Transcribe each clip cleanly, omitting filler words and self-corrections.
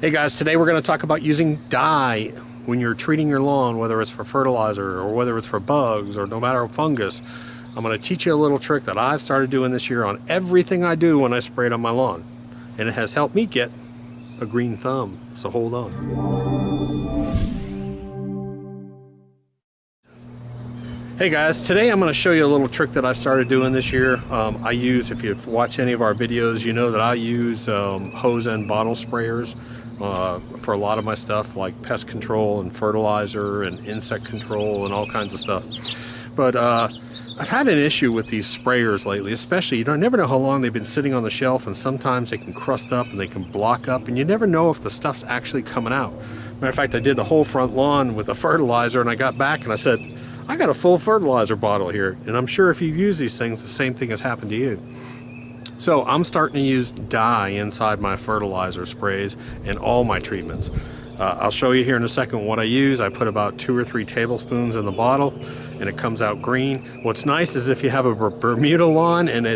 Hey guys, today we're going to talk about using dye when you're treating your lawn, whether it's for fertilizer or whether it's for bugs or no matter fungus. I'm going to teach you a little trick that I've started doing this year on everything I do when I spray it on my lawn. And it has helped me get a green thumb, so hold on. Hey guys, today I'm going to show you a little trick that I've started doing this year. I use, if you've watched any of our videos, you know that I use hose and bottle sprayers for a lot of my stuff, like pest control and fertilizer and insect control and all kinds of stuff. But I've had an issue with these sprayers lately, especially you never know how long they've been sitting on the shelf, and sometimes they can crust up and they can block up, and you never know if the stuff's actually coming out. Matter of fact, I did the whole front lawn with a fertilizer, and I got back and I said, I got a full fertilizer bottle here, and I'm sure if you use these things, the same thing has happened to you. So I'm starting to use dye inside my fertilizer sprays and all my treatments. I'll show you here in a second what I use. I put about 2 or 3 tablespoons in the bottle, and it comes out green. What's nice is if you have a Bermuda lawn, and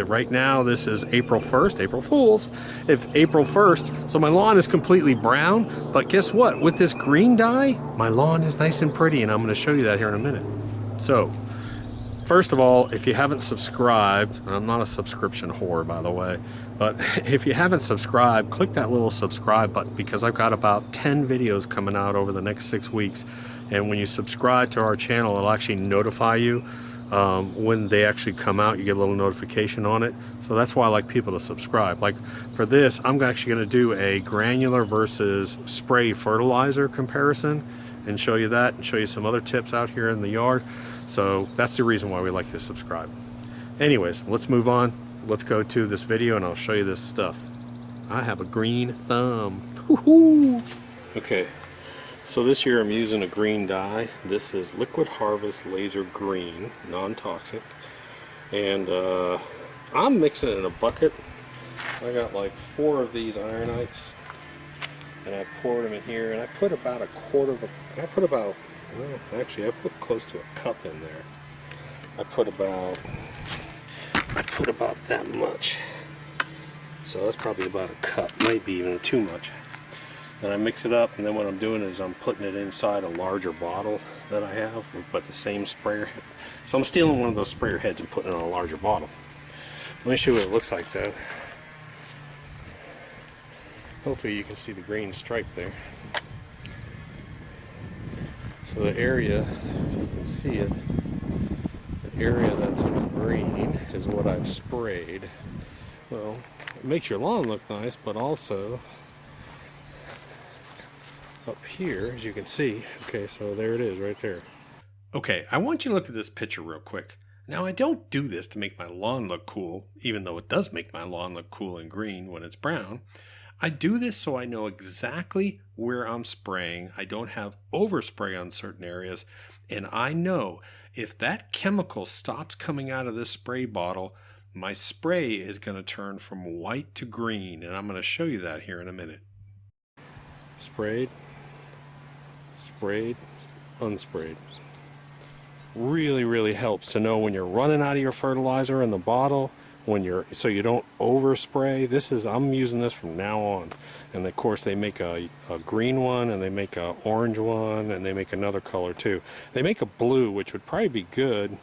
right now this is April 1st, April Fools, if April 1st, so my lawn is completely brown, but guess what? With this green dye, my lawn is nice and pretty, and I'm going to show you that here in a minute. So, first of all, if you haven't subscribed, and I'm not a subscription whore, by the way, but if you haven't subscribed, click that little subscribe button, because I've got about 10 videos coming out over the next 6 weeks. And when you subscribe to our channel, it'll actually notify you when they actually come out. You get a little notification on it. So that's why I like people to subscribe. Like for this, I'm actually going to do a granular versus spray fertilizer comparison and show you that, and show you some other tips out here in the yard. So that's the reason why we like you to subscribe. Anyways, let's move on. Let's go to this video and I'll show you this stuff. I have a green thumb. Woohoo! Okay, so this year I'm using a green dye. This is Liquid Harvest Laser Green, non-toxic. And I'm mixing it in a bucket. I got like 4 of these ironites, and I poured them in here, and I put about a quarter of a, I put about close to a cup in there. I put about that much. So that's probably about a cup, might be even too much. Then I mix it up, and then what I'm doing is I'm putting it inside a larger bottle that I have, but the same sprayer head. So I'm stealing one of those sprayer heads and putting it in a larger bottle. Let me show you what it looks like though. Hopefully you can see the green stripe there. So the area, if you can see it, the area that's in green is what I've sprayed. Well, it makes your lawn look nice, but also up here, as you can see, okay, so there it is right there. Okay, I want you to look at this picture real quick. Now, I don't do this to make my lawn look cool, even though it does make my lawn look cool and green when it's brown. I do this so I know exactly where I'm spraying. I don't have overspray on certain areas, and I know if that chemical stops coming out of this spray bottle, my spray is going to turn from white to green, and I'm going to show you that here in a minute. Sprayed, sprayed, unsprayed. Really helps to know when you're running out of your fertilizer in the bottle, so you don't overspray. I'm using this from now on. And of course they make a green one, and they make a orange one, and they make another color too. They make a blue, which would probably be good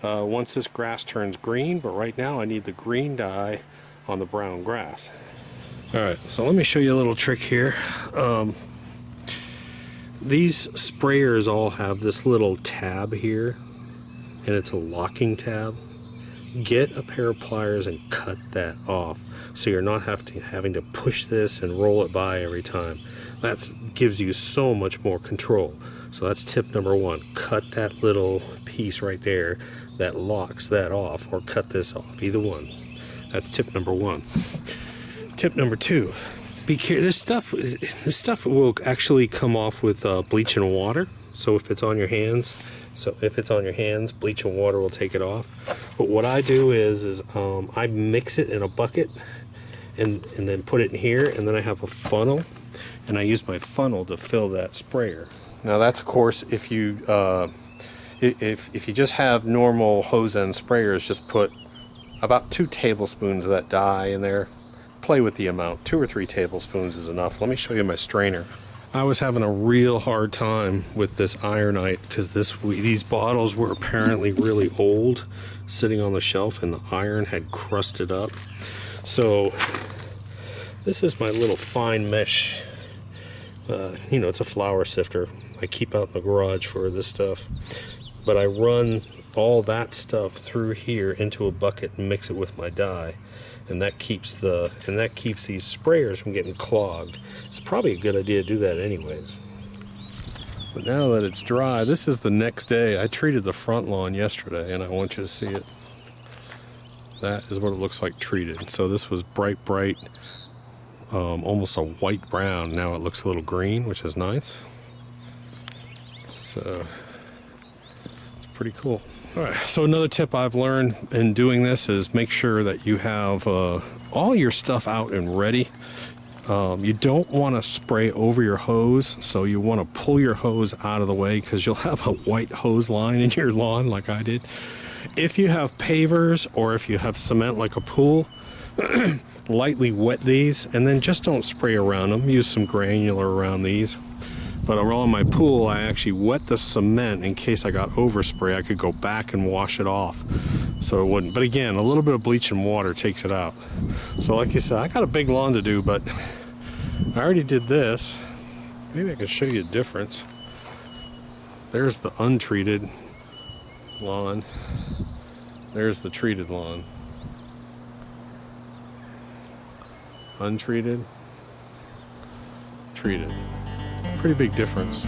once this grass turns green, but right now I need the green dye on the brown grass. Alright, so let me show you a little trick here. These sprayers all have this little tab here, and it's a locking tab. Get a pair of pliers and cut that off, so you're not having to push this and roll it by every time. That gives you so much more control. So that's tip number 1. Cut that little piece right there that locks that off, or cut this off, either one. That's tip number 1. Tip number 2. Be careful. This stuff will actually come off with bleach and water. So if it's on your hands, bleach and water will take it off. But what I do is I mix it in a bucket and then put it in here, and then I have a funnel, and I use my funnel to fill that sprayer. Now that's of course if you just have normal hose end sprayers, just put about 2 tablespoons of that dye in there. play with the amount. 2 or 3 tablespoons is enough. Let me show you my strainer. I was having a real hard time with this ironite because these bottles were apparently really old, sitting on the shelf, and the iron had crusted up. So this is my little fine mesh. You know, it's a flour sifter. I keep out in the garage for this stuff. But I run all that stuff through here into a bucket and mix it with my dye. And that keeps these sprayers from getting clogged. It's probably a good idea to do that anyways. But now that it's dry, this is the next day. I treated the front lawn yesterday, and I want you to see it. That is what it looks like treated. So this was bright, almost a white brown. Now it looks a little green, which is nice. So it's pretty cool. All right, so another tip I've learned in doing this is make sure that you have all your stuff out and ready. You don't want to spray over your hose, so you want to pull your hose out of the way because you'll have a white hose line in your lawn like I did. If you have pavers or if you have cement like a pool, lightly wet these and then just don't spray around them. Use some granular around these. But around my pool, I actually wet the cement in case I got overspray. I could go back and wash it off so it wouldn't. But again, a little bit of bleach and water takes it out. So like I said, I got a big lawn to do, but I already did this. Maybe I can show you a difference. There's the untreated lawn. There's the treated lawn. Untreated, treated. Pretty big difference.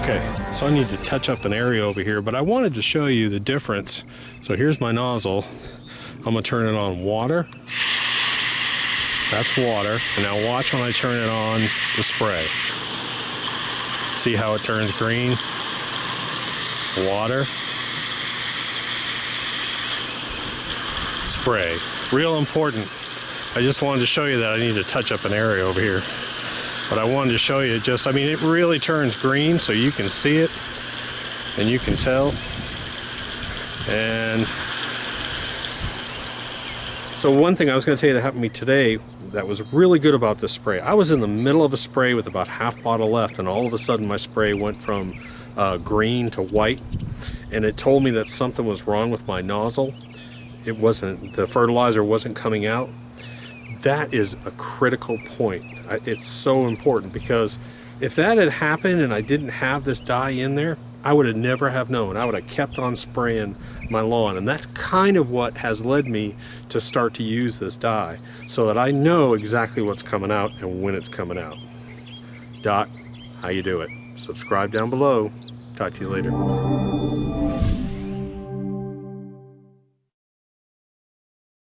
Okay, so I need to touch up an area over here, but I wanted to show you the difference. So here's my nozzle. I'm gonna turn it on water. That's water. And now watch when I turn it on the spray. See how it turns green? Water. Spray. Real important. I just wanted to show you that I need to touch up an area over here. But I wanted to show you just, I mean, it really turns green so you can see it and you can tell. And so one thing I was going to tell you that happened to me today that was really good about this spray. I was in the middle of a spray with about half bottle left, and all of a sudden my spray went from green to white, and it told me that something was wrong with my nozzle. It wasn't, the fertilizer wasn't coming out. That is a critical point. It's so important, because if that had happened and I didn't have this dye in there, I would have never have known. I would have kept on spraying my lawn, and that's kind of what has led me to start to use this dye, so that I know exactly what's coming out and when it's coming out. Doc, how you do it? Subscribe down below. Talk to you later.